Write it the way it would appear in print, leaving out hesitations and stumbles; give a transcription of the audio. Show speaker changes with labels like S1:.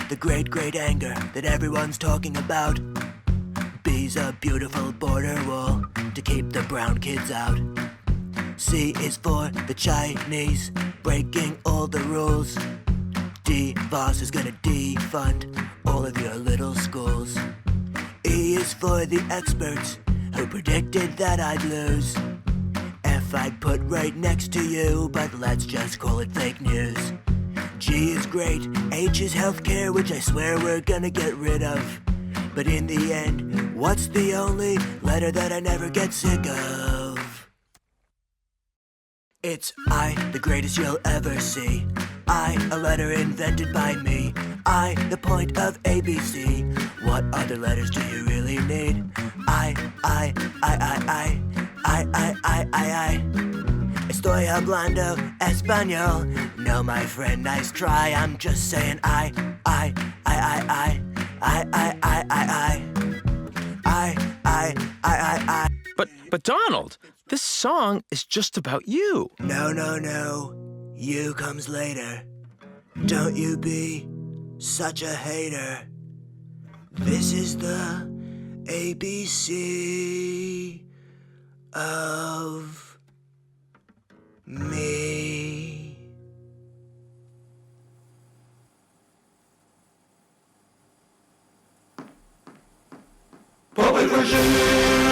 S1: the great, great anger that everyone's talking about. B's a beautiful border wall to keep the brown kids out. C is for the Chinese, breaking all the rules. D, boss is gonna defund all of your little schools. E is for the experts who predicted that I'd lose. F I'd put right next to you, but let's just call it fake news. G is great, H is healthcare, which I swear we're gonna get rid of. But in the end, what's the only letter that I never get sick of? It's I, the greatest you'll ever see. I, a letter invented by me. I, the point of ABC. What other letters do you really need? I. Estoy hablando español. No, my friend, nice try. I'm just saying I.
S2: But Donald, this song is just about you.
S1: No. You comes later. Don't you be such a hater. This is the ABC of me.
S3: Public version.